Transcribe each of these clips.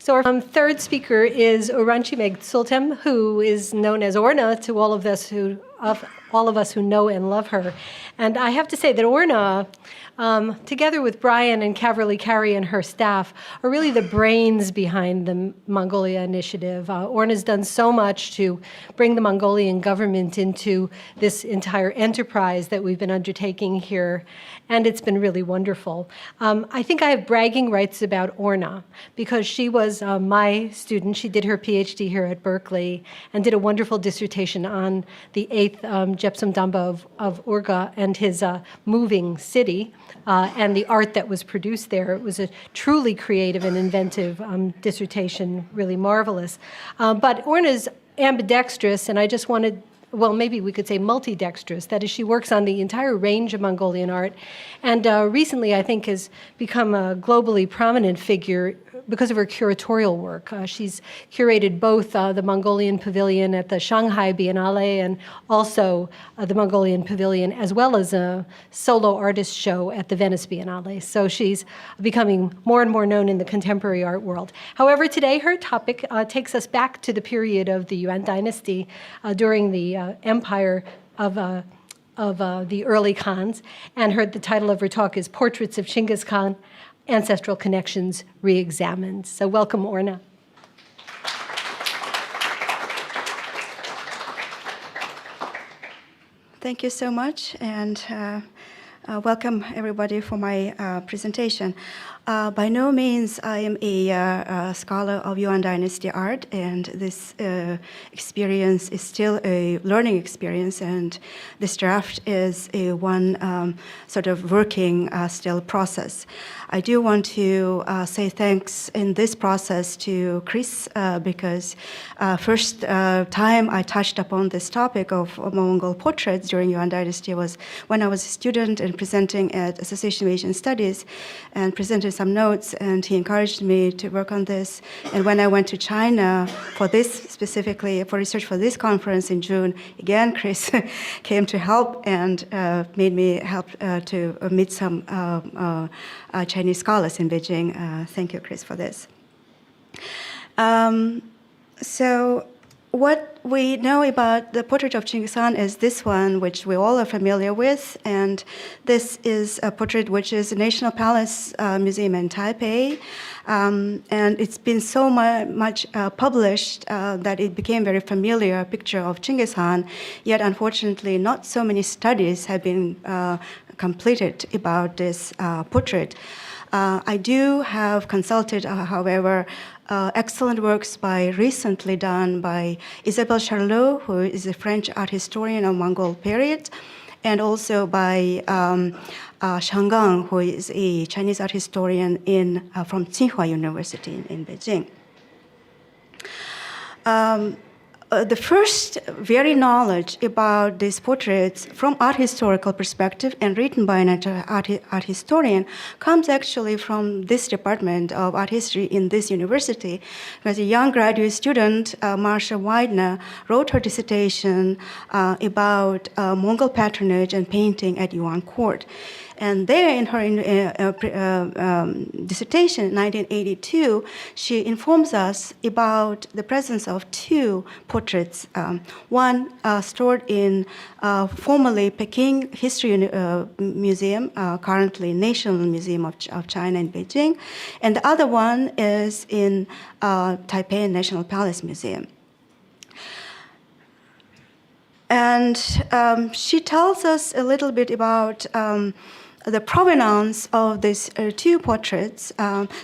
So our third speaker is Uranchimeg Tsultem, who is known as Orna to all of us who know and love her. And I have to say that Orna, together with Brian and Caverly Carey and her staff, are really the brains behind the Mongolia Initiative. Orna's done so much to bring the Mongolian government into this entire enterprise that we've been undertaking here, and it's been really wonderful. I think I have bragging rights about Orna, because she was my student. She did her PhD here at Berkeley and did a wonderful dissertation on the 8th Jepsum Damba of Urga and his moving city and the art that was produced there. It was a truly creative and inventive dissertation, really marvelous. But Orna's ambidextrous, and I just wanted, well, maybe we could say multidextrous. That is, she works on the entire range of Mongolian art, and recently I think has become a globally prominent figure because of her curatorial work. She's curated both the Mongolian Pavilion at the Shanghai Biennale and also the Mongolian Pavilion, as well as a solo artist show at the Venice Biennale. So she's becoming more and more known in the contemporary art world. However, today her topic takes us back to the period of the Yuan dynasty during the empire of the early Khans, and the title of her talk is Portraits of Chinggis Khaan, Ancestral Connections ReExamined. So welcome, Orna. Thank you so much, and welcome everybody for my presentation. By no means I am a scholar of Yuan dynasty art, and this experience is still a learning experience, and this draft is a one sort of working still process. I do want to say thanks in this process to Chris, because first time I touched upon this topic of Mongol portraits during Yuan dynasty was when I was a student and presenting at Association of Asian Studies, and presented some notes, and he encouraged me to work on this. And when I went to China for this, specifically for research for this conference in June, again, Chris came to help and made me help to meet some Chinese scholars in Beijing. Thank you, Chris, for this. So what we know about the portrait of Chinggis Khan is this one, which we all are familiar with, and this is a portrait which is a National Palace Museum in Taipei, and it's been so much published that it became very familiar, a picture of Chinggis Khan, yet unfortunately not so many studies have been completed about this portrait. I do have consulted, however, excellent works recently done by Isabelle Charlot, who is a French art historian of Mongol period, and also by Ongong, who is a Chinese art historian from Tsinghua University in Beijing. The first very knowledge about these portraits from art historical perspective and written by an art historian comes actually from this department of art history in this university. As a young graduate student, Marsha Weidner wrote her dissertation about Mongol patronage and painting at Yuan court. And there in her dissertation in 1982, she informs us about the presence of two portraits. One stored in formerly Peking History Museum, currently National Museum of China in Beijing, and the other one is in Taipei National Palace Museum. And she tells us a little bit about the provenance of these two portraits,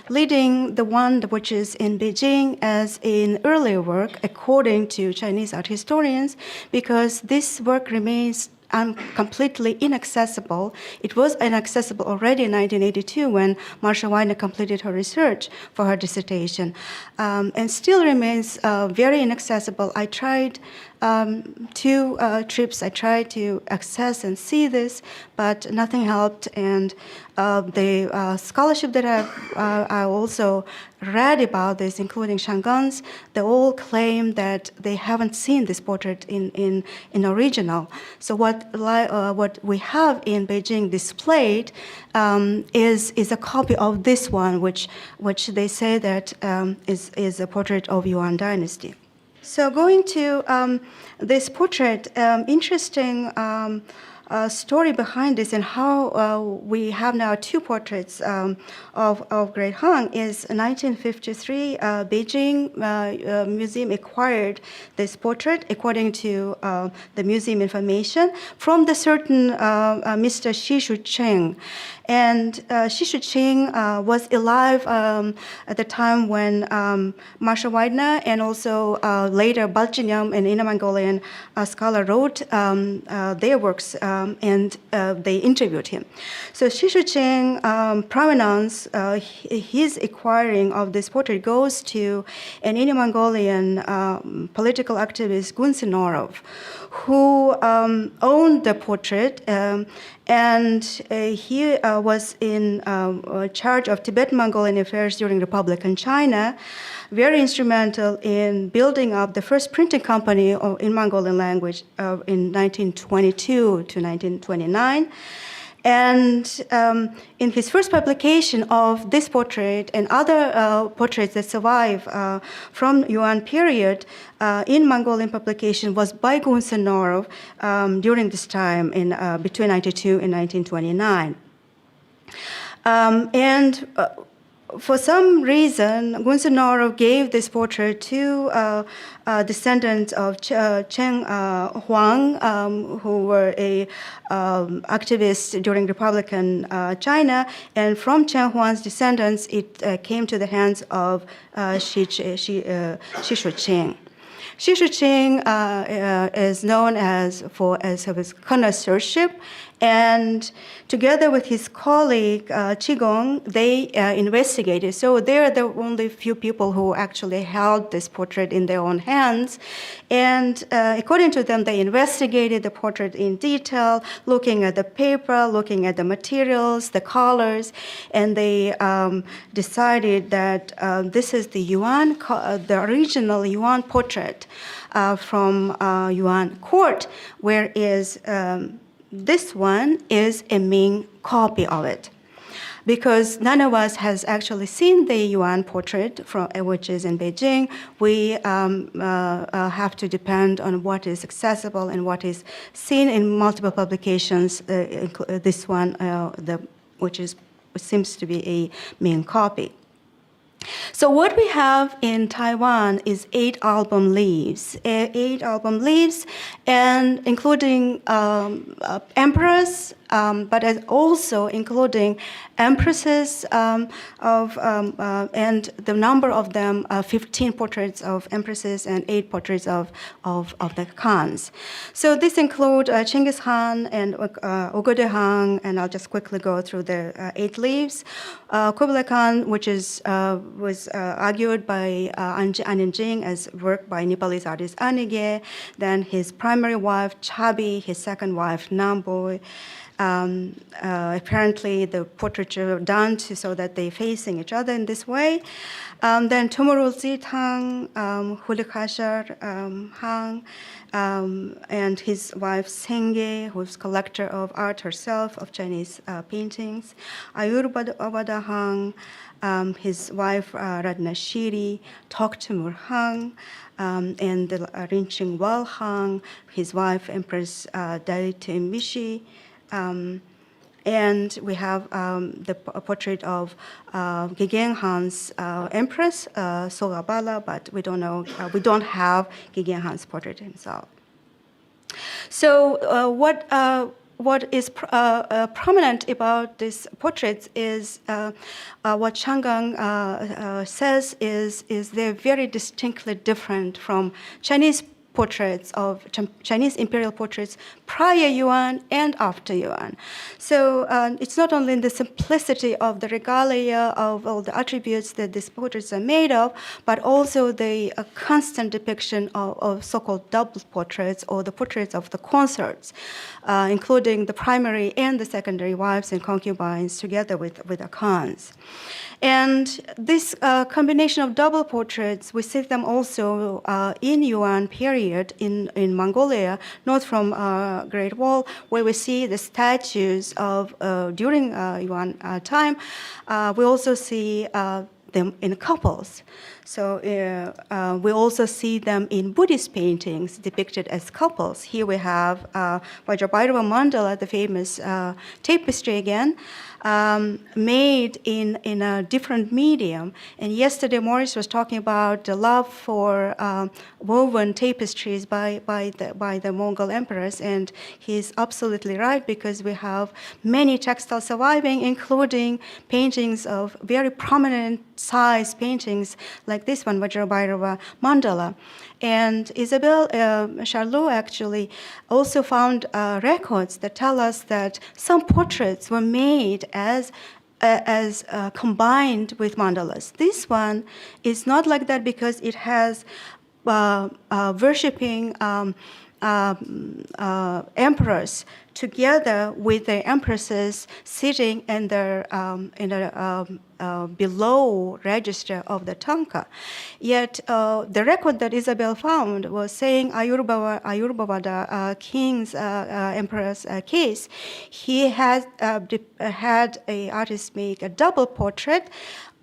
leading the one which is in Beijing as an earlier work, according to Chinese art historians, because this work remains completely inaccessible. It was inaccessible already in 1982 when Marsha Weidner completed her research for her dissertation, and still remains very inaccessible. I tried 2 trips I tried to access and see this, but nothing helped. And the scholarship that I also read about this, including Shangan's, they all claim that they haven't seen this portrait in original. So what we have in Beijing displayed is a copy of this one, which they say that is a portrait of Yuan dynasty. So going to this portrait, interesting story behind this and how we have now 2 portraits of Great Han is 1953, Beijing Museum acquired this portrait according to the museum information from the certain Mr. Xishu Cheng. And Xishu Cheng was alive at the time when Marsha Weidner and also later Balchinyam, an Inner-Mongolian scholar, wrote their works and they interviewed him. So Xishu Cheng, Provenance, his acquiring of this portrait goes to an Inner-Mongolian political activist, Gunsinorov, who owned the portrait, and he was in charge of Tibet-Mongolian affairs during Republican China, very instrumental in building up the first printing company in Mongolian language in 1922 to 1929. And in his first publication of this portrait and other portraits that survive from Yuan period in Mongolian publication was by Gunsinorov during this time in between 92 and 1929. For some reason, Gunsinorov gave this portrait to descendants of Cheng Huang, who were a activist during Republican China, and from Cheng Huang's descendants, it came to the hands of Xishu Cheng. Xishu Cheng is known as his connoisseurship, and together with his colleague Qigong, they investigated. So they're the only few people who actually held this portrait in their own hands. And according to them, they investigated the portrait in detail, looking at the paper, looking at the materials, the colors, and they decided that this is the Yuan, the original Yuan portrait from Yuan court, whereas this one is a Ming copy of it. Because none of us has actually seen the Yuan portrait, which is in Beijing, we have to depend on what is accessible and what is seen in multiple publications. This one, which seems to be a Ming copy. So what we have in Taiwan is 8 album leaves, and including emperors, but also including empresses and the number of them, 15 portraits of empresses and 8 portraits of the Khans. So this include Chinggis Khan and Ugode Han, and I'll just quickly go through the 8 leaves. Kublai Khan, which was argued by An Jing as work by Nepalese artist Anige, then his primary wife Chabi, his second wife Namboy. Apparently, the portraiture done so that they're facing each other in this way. Then Tumurul Zitang, Hulikashar Hang, and his wife Senge, who's collector of art herself, of Chinese paintings. Ayurbada Hang, his wife Radnashiri, Toktumur Hang, and the Rinching Wal Hang, his wife Empress Daitumishi. And we have the portrait of Gegen Han's empress, Sogabala, but we don't know, we don't have Gegen Han's portrait himself. So what is prominent about these portraits is what Shangang says is they're very distinctly different from Chinese portraits of Chinese imperial portraits prior Yuan and after Yuan. So it's not only in the simplicity of the regalia of all the attributes that these portraits are made of, but also the constant depiction of so-called double portraits or the portraits of the consorts, including the primary and the secondary wives and concubines together with the Khans. And this combination of double portraits, we see them also in Yuan period in Mongolia, north from Great Wall, where we see the statues of during Yuan time. We also see them in couples. So we also see them in Buddhist paintings depicted as couples. Here we have Vajrabhairava Mandala, the famous tapestry again, made in a different medium. And yesterday Morris was talking about the love for woven tapestries by the Mongol emperors, and he's absolutely right, because we have many textiles surviving, including paintings of very prominent size paintings like this one, Vajrabhairava Mandala. And Isabelle Charlot actually also found records that tell us that some portraits were made as combined with mandalas. This one is not like that because it has worshipping emperors together with the empresses sitting in the below register of the tanka. Yet the record that Isabel found was saying Ayurveda king's emperor's case. He had a artist make a double portrait,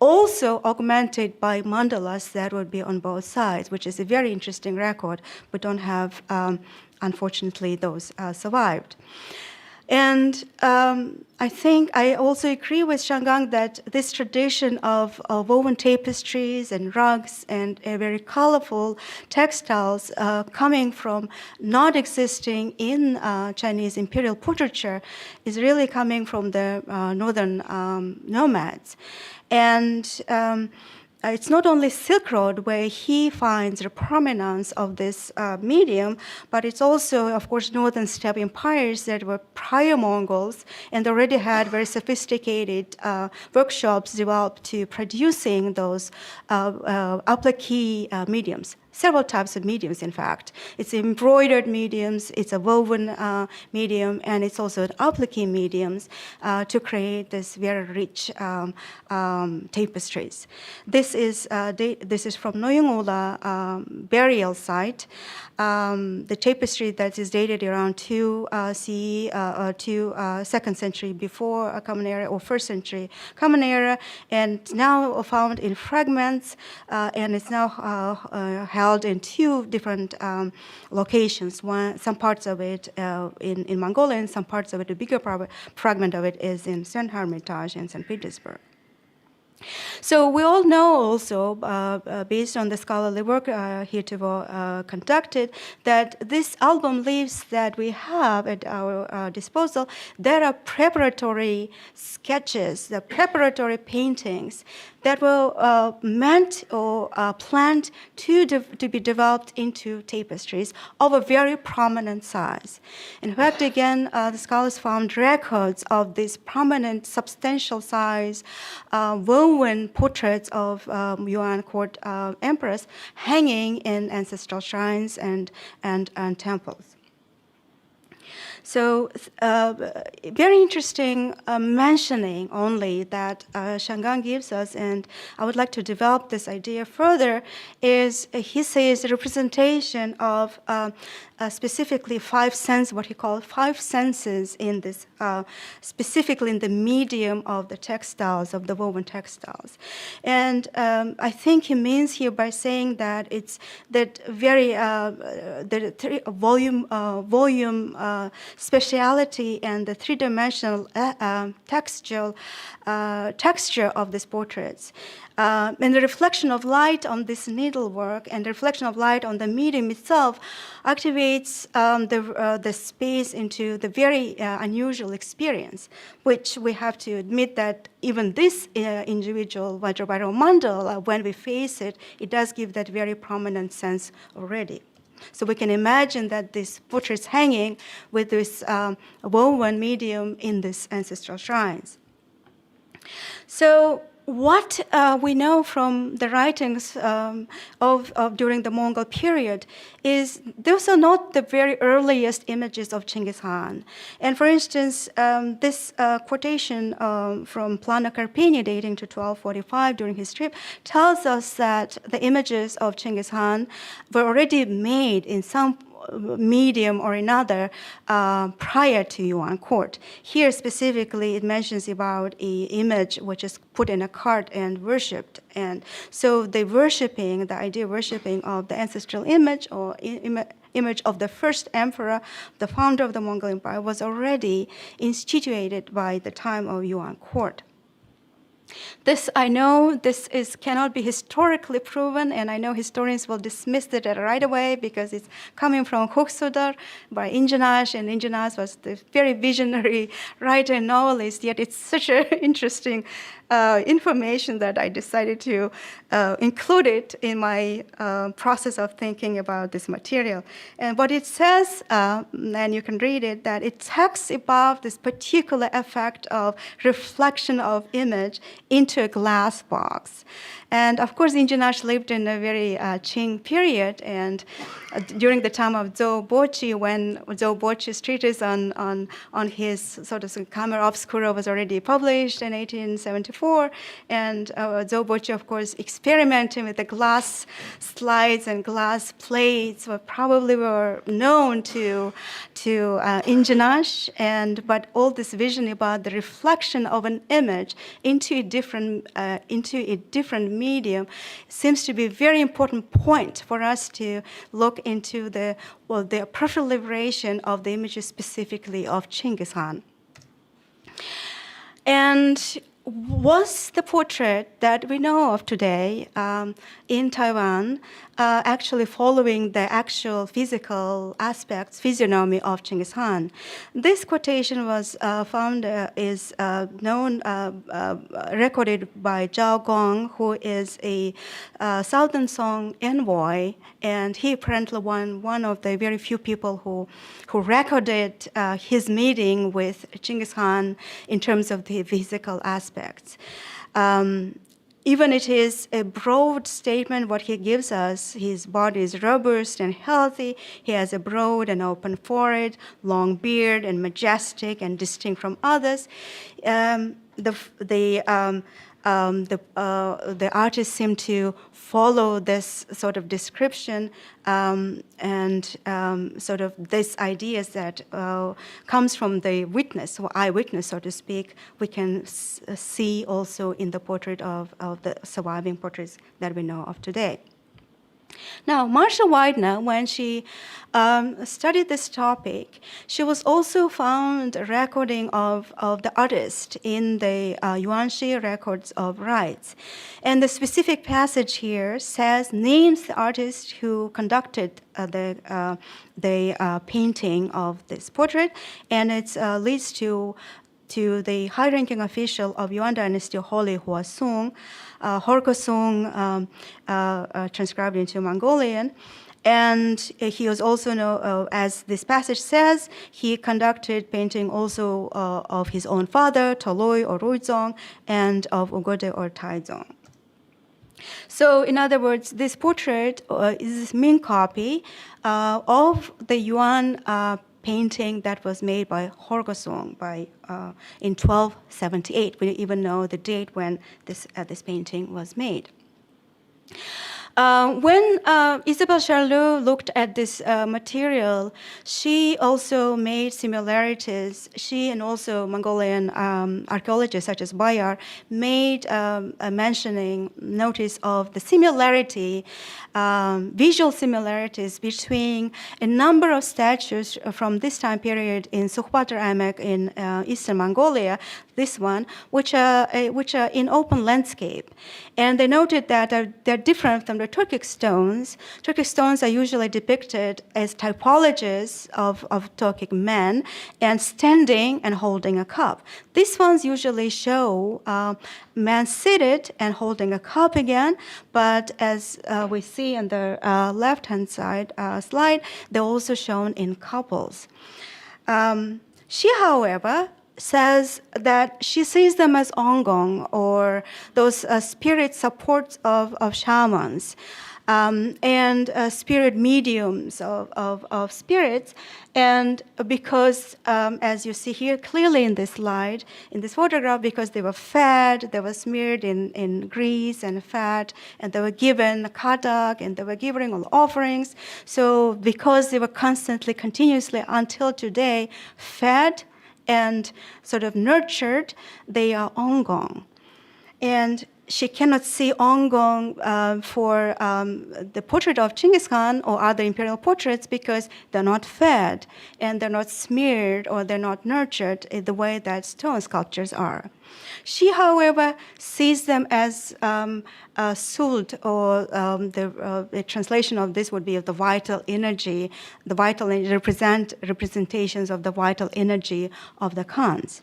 also augmented by mandalas that would be on both sides, which is a very interesting record. We don't have, unfortunately, those survived. And I think I also agree with Shangang that this tradition of woven tapestries and rugs and very colorful textiles coming from not existing in Chinese imperial portraiture is really coming from the northern nomads. And it's not only Silk Road where he finds the prominence of this medium, but it's also, of course, northern steppe empires that were prior Mongols and already had very sophisticated workshops developed to producing those applique mediums. Several types of mediums, in fact. It's embroidered mediums, it's a woven medium, and it's also an applique mediums to create this very rich tapestries. This is from Noyungola burial site. The tapestry that is dated around 2 CE to 2nd century before Common Era or 1st century Common Era, and now found in fragments, and it's now held in 2 different locations. Some parts of it in Mongolia, and some parts of it, a bigger fragment of it is in St. Hermitage in St. Petersburg. So we all know also, based on the scholarly work heretofore conducted, that this album leaves that we have at our disposal, there are preparatory sketches, the preparatory paintings that were meant or planned to be developed into tapestries of a very prominent size. In fact, again, the scholars found records of this prominent, substantial size woven portraits of Yuan court emperors hanging in ancestral shrines and temples. So very interesting mentioning only that Shangang gives us, and I would like to develop this idea further, is he says the representation of specifically 5 senses, what he called 5 senses in this, specifically in the medium of the textiles, of the woven textiles. And I think he means here by saying that it's that very, the volume speciality and the 3-dimensional texture of these portraits. And the reflection of light on this needlework and the reflection of light on the medium itself activates the space into the very unusual experience, which we have to admit that even this individual Vajrabhairava Mandala, when we face it, it does give that very prominent sense already. So we can imagine that this portrait's hanging with this woven medium in these ancestral shrines. So what we know from the writings of during the Mongol period is those are not the very earliest images of Chinggis Khan. And for instance, this quotation from Plana Karpini dating to 1245 during his trip tells us that the images of Chinggis Khan were already made in some medium or another prior to Yuan court. Here specifically it mentions about an image which is put in a cart and worshipped. And so the idea of worshipping of the ancestral image or image of the first emperor, the founder of the Mongol Empire, was already instituted by the time of Yuan court. This, I know, cannot be historically proven, and I know historians will dismiss it right away because it's coming from Hoksudar by Injanash, and Injanash was the very visionary writer and novelist, yet it's such an interesting information that I decided to include it in my process of thinking about this material. And what it says, and you can read it, that it talks about this particular effect of reflection of image into a glass box. And of course, Injanash lived in a very Qing period, and during the time of Zhou Boqi, when Zhou Boqi's treatise on his sort of Camera Obscura was already published in 1874, and Zhou Boqi, of course, experimenting with the glass slides and glass plates were known to Injanash, but all this vision about the reflection of an image into a different medium seems to be a very important point for us to look into the proliferation of the images specifically of Chinggis Khan. And was the portrait that we know of today in Taiwan actually following the actual physical aspects, physiognomy of Chinggis Khan? This quotation was recorded by Zhao Gong, who is a Southern Song envoy, and he apparently one of the very few people who recorded his meeting with Chinggis Khan in terms of the physical aspects. Even it is a broad statement what he gives us. His body is robust and healthy. He has a broad and open forehead, long beard, and majestic and distinct from others. The artists seem to follow this sort of description and sort of this ideas that comes from the witness, or eyewitness, so to speak, we can see also in the portrait of the surviving portraits that we know of today. Now, Marsha Weidner, when she studied this topic, she was also found a recording of the artist in the Yuanxi records of rites. And the specific passage here names the artist who conducted the painting of this portrait, and it leads to the high-ranking official of Yuan Dynasty, Holy Huasong, Horkosong, transcribed into Mongolian. And he was also known, as this passage says, he conducted painting also of his own father, Toloi or Ruizong, and of Ugode or Taizong. So, in other words, this portrait is a Ming copy of the Yuan painting that was made by Horkosong in 1278. We even know the date when this painting was made. When Isabelle Charlot looked at this material, she also made similarities. She and also Mongolian archaeologists such as Bayar made a notice of the similarity, visual similarities between a number of statues from this time period in Sukhbaatar Amak in eastern Mongolia this one, which are in open landscape. And they noted that they're different from the Turkic stones. Turkic stones are usually depicted as typologies of Turkic men and standing and holding a cup. These ones usually show men seated and holding a cup again, but as we see on the left-hand side slide, they're also shown in couples. She, however, says that she sees them as Ongong, or those spirit supports of shamans, and spirit mediums of spirits. And because, as you see here clearly in this slide, in this photograph, because they were fed, they were smeared in grease and fat, and they were given kadak, and they were giving all offerings. So because they were constantly, continuously, until today, fed and sort of nurtured, they are Ongong. And she cannot see Ongong for the portrait of Chinggis Khan or other imperial portraits because they're not fed and they're not smeared or they're not nurtured in the way that stone sculptures are. She, however, sees them as Sult, or the translation of this would be of the vital energy, representations of the vital energy of the Khans.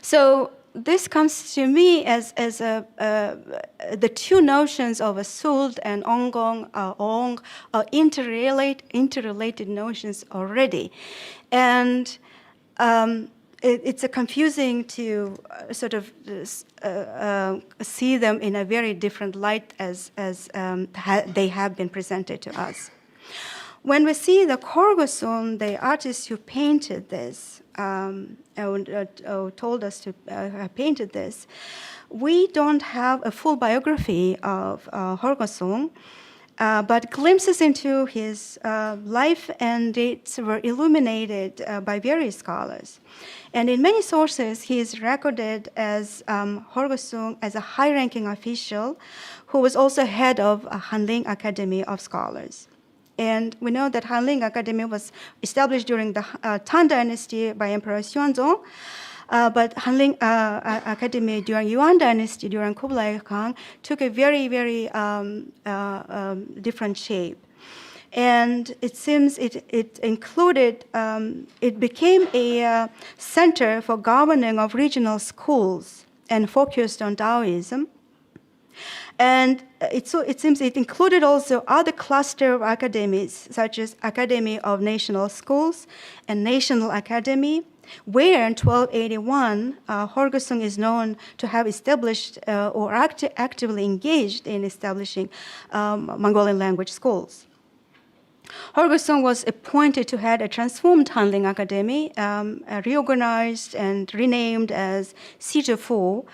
So this comes to me as the two notions of a Sult and Ongong are interrelated notions already. And it's a confusing to sort of see them in a very different light as they have been presented to us. When we see the Korgosun, the artist who painted this, told us to have painted this, we don't have a full biography of Korgosun, but glimpses into his life and dates were illuminated by various scholars. And in many sources, he is recorded as Korgosun as a high-ranking official who was also head of Hanling Academy of Scholars. And we know that Hanling Academy was established during the Tang Dynasty by Emperor Xuanzong, but Hanling Academy during Yuan Dynasty, during Kublai Khan, took a very, very different shape. And it seems it included, it became a center for governing of regional schools and focused on Taoism. And it seems it included also other cluster of academies, such as Academy of National Schools and National Academy, where in 1281, Korgosun is known to have established or actively engaged in establishing Mongolian language schools. Korgosun was appointed to head a transformed Hanling Academy, reorganized and renamed as Sijifu,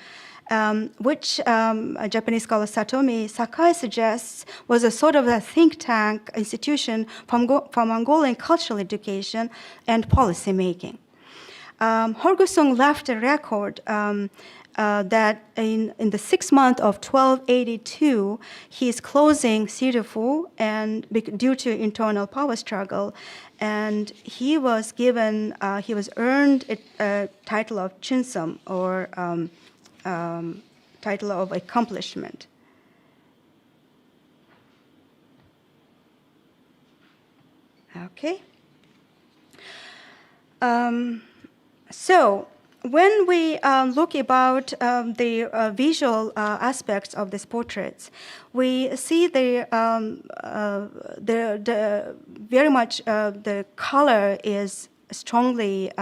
which Japanese scholar Satomi Sakai suggests was a sort of a think tank institution for Mongolian cultural education and policy making. Korgosun left a record that in the 6th month of 1282, he is closing Sijifu and due to internal power struggle, and he was given, he was earned a title of Chinsum, or title of accomplishment. Okay. So when we look about the visual aspects of these portraits, we see the very much the color is strongly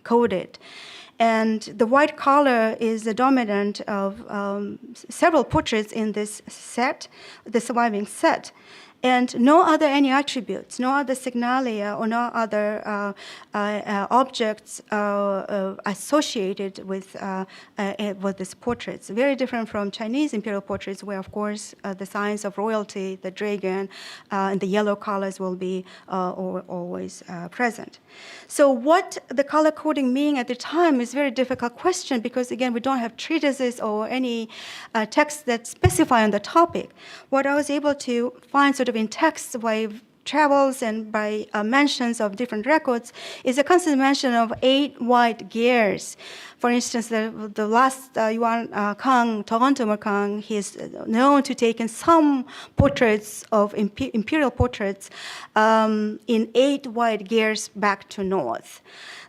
coded. And the white color is the dominant of several portraits in this set, the surviving set. And no other any attributes, no other signalia, or no other objects associated with these portraits. Very different from Chinese imperial portraits, where, of course, the signs of royalty, the dragon, and the yellow colors will be always present. So what the color coding mean at the time is a very difficult question, because, again, we don't have treatises or any texts that specify on the topic. What I was able to find sort of in text by travels and by mentions of different records, is a constant mention of 8 white gears. For instance, the last Yuan Khan, Toronto Khan, he is known to take in some portraits of imperial portraits in 8 white gears back to north.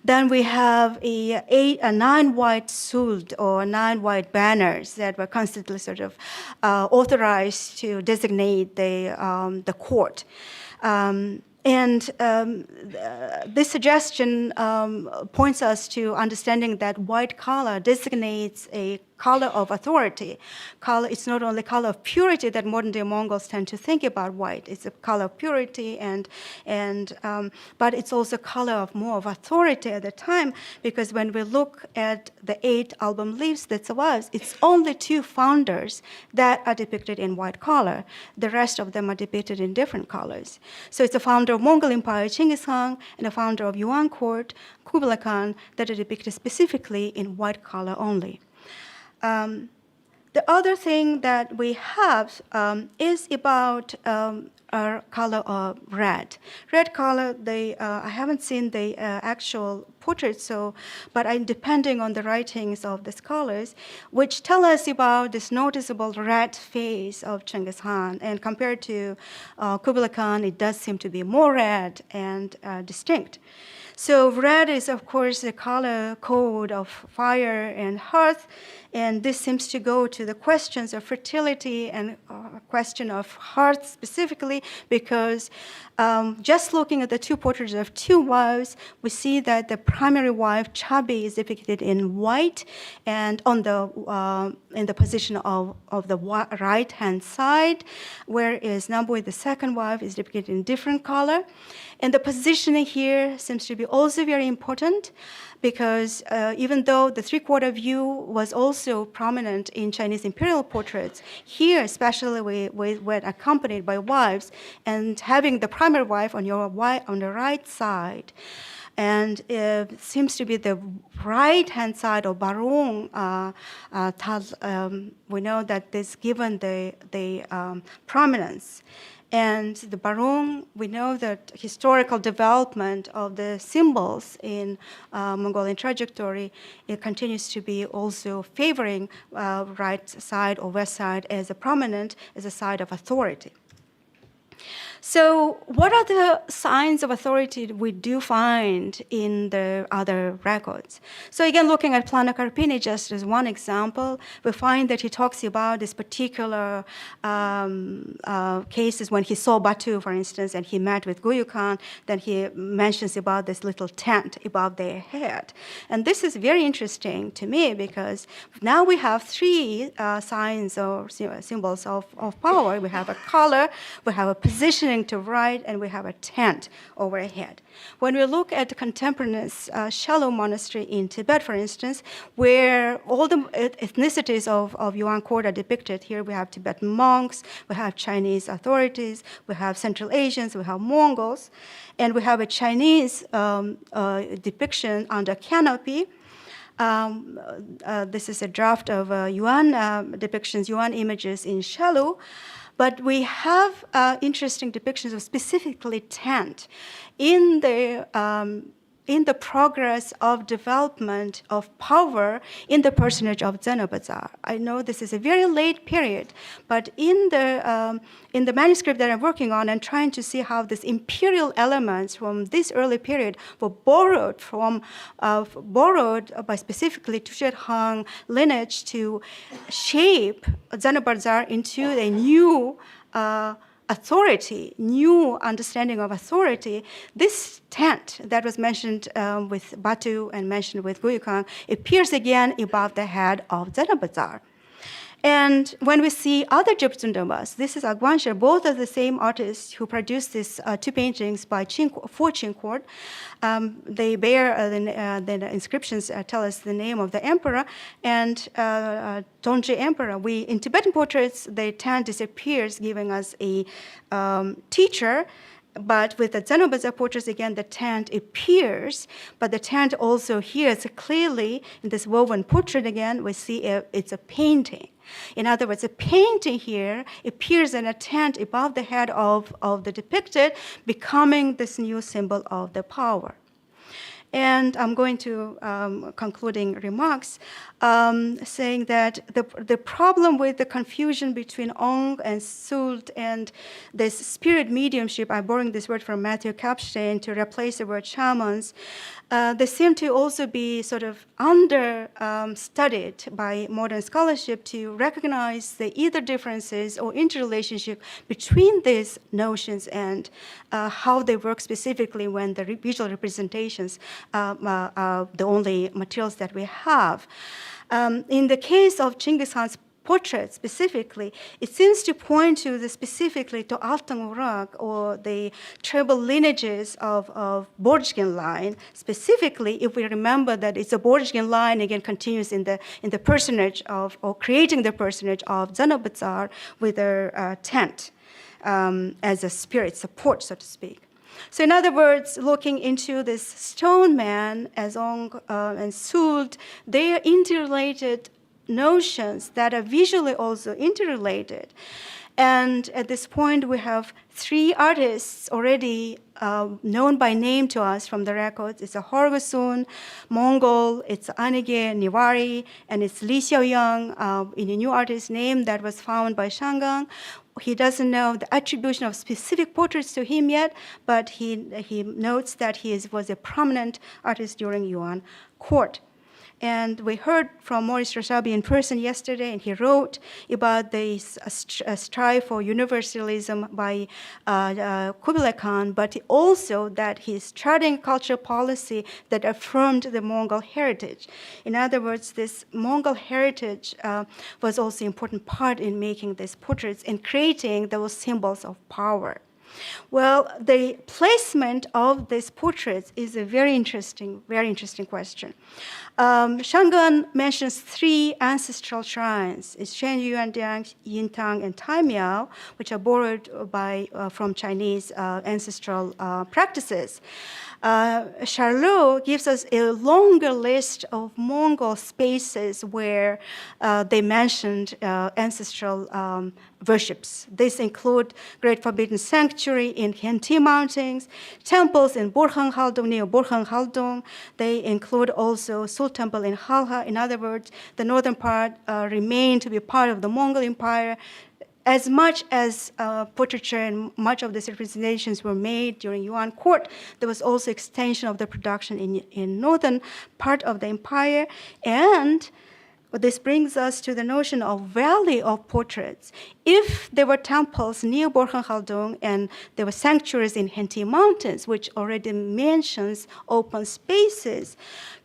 Then we have 9 white suld, or 9 white banners that were constantly sort of authorized to designate the court. This suggestion points us to understanding that white color designates a color of authority. It's not only color of purity that modern-day Mongols tend to think about white. It's a color of purity, but it's also color of more of authority at the time, because when we look at the 8 album leaves that survives, it's only 2 founders that are depicted in white color. The rest of them are depicted in different colors. So it's a founder of Mongol Empire, Chinggis Khan, and a founder of Yuan court, Kublai Khan, that are depicted specifically in white color only. The other thing that we have is about our color of red. Red color, I haven't seen the actual portraits, but I'm depending on the writings of the scholars, which tell us about this noticeable red face of Chinggis Khan. And compared to Kublai Khan, it does seem to be more red and distinct. So red is, of course, the color code of fire and hearth, and this seems to go to the questions of fertility and question of hearth specifically, because just looking at the 2 portraits of 2 wives, we see that the primary wife, Chabi, is depicted in white, and on in the position of the right-hand side, whereas Nambui, the second wife, is depicted in different color. And the positioning here seems to be also very important, because even though the 3/4 view was also prominent in Chinese imperial portraits, here especially we were accompanied by wives, and having the primary wife on the right side, and it seems to be the right-hand side of Barong. We know that this given the prominence. And the Barong, we know that historical development of the symbols in Mongolian trajectory, it continues to be also favoring right side or west side as a side of authority. So what are the signs of authority we do find in the other records? So again, looking at Plana Karpini just as one example, we find that he talks about this particular cases when he saw Batu, for instance, and he met with Guyu Khan, then he mentions about this little tent above their head. And this is very interesting to me, because now we have 3 signs or symbols of power. We have a color, we have a positioning to right, and we have a tent overhead. When we look at the contemporaneous shallow monastery in Tibet, for instance, where all the ethnicities of Yuan court are depicted, here we have Tibetan monks, we have Chinese authorities, we have Central Asians, we have Mongols, and we have a Chinese depiction under canopy. This is a draft of Yuan depictions, Yuan images in shallow. But we have interesting depictions of specifically tent in the progress of development of power in the personage of Zanabazar. I know this is a very late period, but in the manuscript that I'm working on and trying to see how these imperial elements from this early period were borrowed by specifically Tushar Han lineage to shape Zanabazar into a new authority, new understanding of authority. This tent that was mentioned with Batu and mentioned with Guyu Khan appears again above the head of Zanabazar. And when we see other Gypsum-Dombas, this is Agwansha, both are the same artists who produced these 2 paintings for Qing court. They bear the inscriptions tell us the name of the emperor, and Tongzhi emperor. In Tibetan portraits, the tent disappears, giving us a teacher, But with the Zenobazar portraits, again, the tent appears, but the tent also here is clearly, in this woven portrait again, we see it's a painting. In other words, a painting here appears in a tent above the head of the depicted, becoming this new symbol of the power. And I'm going to concluding remarks saying that the problem with the confusion between Ong and Sult and this spirit mediumship, I'm borrowing this word from Matthew Kapstein to replace the word shamans, they seem to also be sort of studied by modern scholarship to recognize the either differences or interrelationship between these notions and how they work specifically when the visual representations are the only materials that we have. In the case of Chinggis Khan's portrait specifically, it seems to point to specifically to Altang Urak or the tribal lineages of Borjgin line. Specifically, if we remember that it's a Borjgin line, again, continues in the personage of, or creating the personage of Zenobazar with their tent as a spirit support, so to speak. So in other words, looking into this stone man as Ong and Sult, they are interrelated notions that are visually also interrelated. And at this point, we have 3 artists already known by name to us from the records. It's a Horgosun, Mongol, it's Anige, Niwari, and it's Li Xiaoyang in a new artist name that was found by Shangang. He doesn't know the attribution of specific portraits to him yet, but he notes that he was a prominent artist during Yuan court. And we heard from Maurice Rashabi in person yesterday, and he wrote about this strive for universalism by Kublai Khan, but also that he's charting cultural policy that affirmed the Mongol heritage. In other words, this Mongol heritage was also an important part in making these portraits and creating those symbols of power. Well, the placement of these portraits is a very interesting question. Shangan mentions 3 ancestral shrines. It's Shenyu, Yuandiang, Yintang, and Taimiao, which are borrowed from Chinese ancestral practices. Charlot gives us a longer list of Mongol spaces where they mentioned ancestral worships. These include Great Forbidden Sanctuary in Henti Mountains, temples in Burhan Haldong, near Burhan Haldong. They include also Sul Temple in Halha. In other words, the northern part remained to be part of the Mongol Empire. As much as portraiture and much of these representations were made during Yuan court, there was also extension of the production in northern part of the empire. And this brings us to the notion of valley of portraits. If there were temples near Burhan Haldong and there were sanctuaries in Henti Mountains, which already mentions open spaces,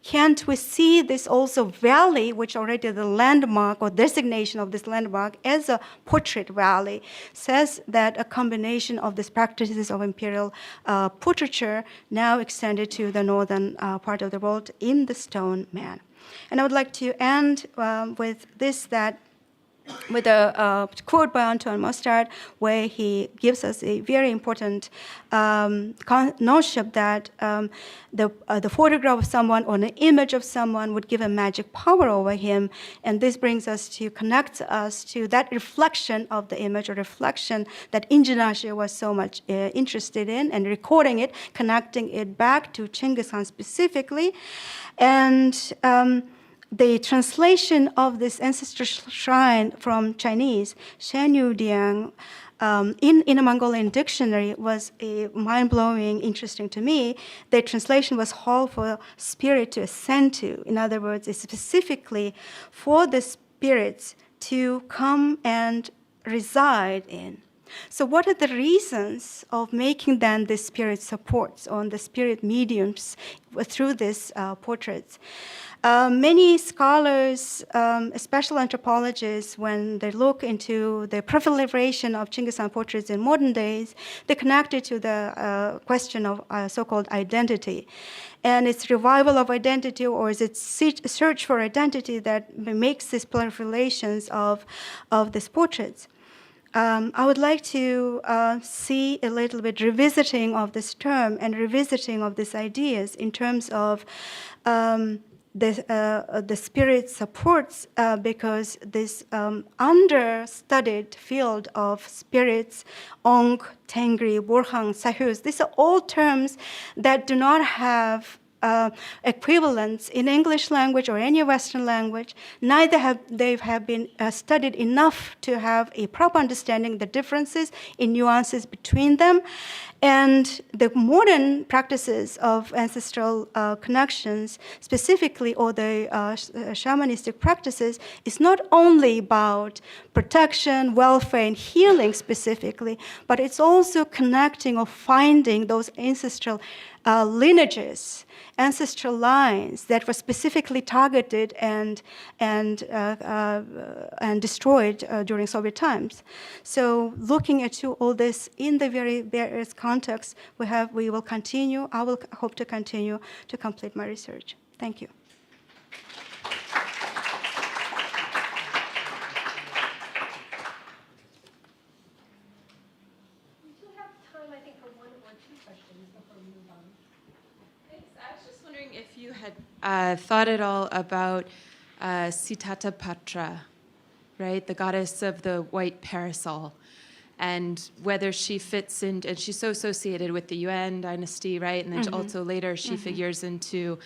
can't we see this also valley, which already the landmark or designation of this landmark as a portrait valley says that a combination of these practices of imperial portraiture now extended to the northern part of the world in the stone man. And I would like to end with this, with a quote by Antoine Mostard, where he gives us a very important notion that the photograph of someone or an image of someone would give a magic power over him. And this brings us to connect us to that reflection of the image or reflection that Injinashe was so much interested in, and recording it, connecting it back to Chinggis Khan specifically. And the translation of this ancestral shrine from Chinese, Shenyu Diang, in a Mongolian dictionary was a mind-blowing, interesting to me. The translation was hall for spirit to ascend to. In other words, it's specifically for the spirits to come and reside in. So what are the reasons of making then the spirit supports on the spirit mediums through these portraits? Many scholars, especially anthropologists, when they look into the proliferation of Chinggis Khan portraits in modern days, they connect it to the question of so-called identity. And it's revival of identity, or is it search for identity that makes these proliferations of these portraits? I would like to see a little bit revisiting of this term and revisiting of these ideas in terms of the spirit supports because this understudied field of spirits, Ong, Tengri, Borhang, Sahus, these are all terms that do not have equivalents in English language or any Western language. Neither have they have been studied enough to have a proper understanding of the differences in nuances between them. And the modern practices of ancestral connections, specifically, or the shamanistic practices, is not only about protection, welfare, and healing specifically, but it's also connecting or finding those ancestral lineages, ancestral lines that were specifically targeted and destroyed during Soviet times. So, looking at all this in the very various contexts, we will continue. I will hope to continue to complete my research. Thank you. If you had thought at all about Sitatapatra, right, the goddess of the white parasol, and whether she fits in, and she's so associated with the Yuan dynasty, right, and then also later she figures into,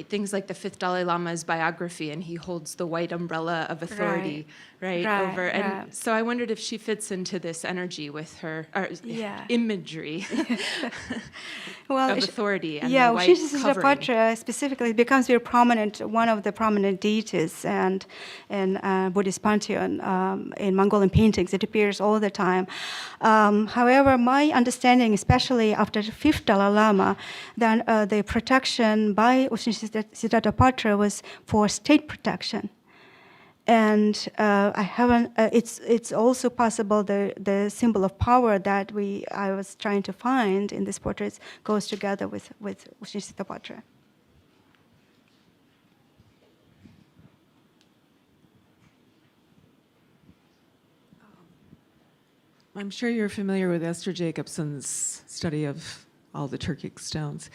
things like the 5th Dalai Lama's biography, and he holds the white umbrella of authority, right over. And so I wondered if she fits into this energy with her imagery of authority and the white covering. Sitatapatra specifically becomes very prominent, one of the prominent deities and in Buddhist pantheon in Mongolian paintings. It appears all the time. However, my understanding, especially after the 5th Dalai Lama, then the protection by Sitatapatra was for state protection. And I haven't. It's also possible the symbol of power that I was trying to find in these portraits goes together with Sitatapatra. I'm sure you're familiar with Esther Jacobson's study of all the Turkic stones.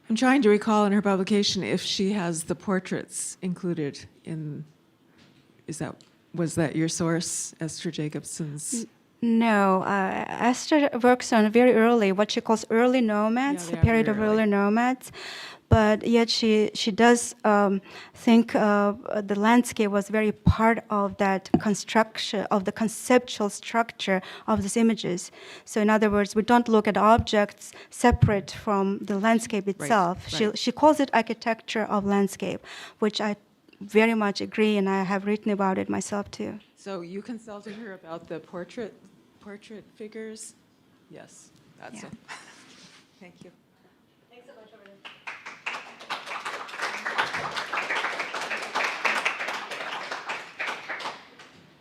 I'm trying to recall in her publication if she has the portraits included in. Was that your source, Esther Jacobson's? No, Esther works on very early, what she calls early nomads, the period of early nomads. But yet she does think the landscape was very part of that construction, of the conceptual structure of these images. So in other words, we don't look at objects separate from the landscape itself. Right. She calls it architecture of landscape, which I very much agree, and I have written about it myself too. So you consulted her about the portrait figures? Yes, that's it. Thank you.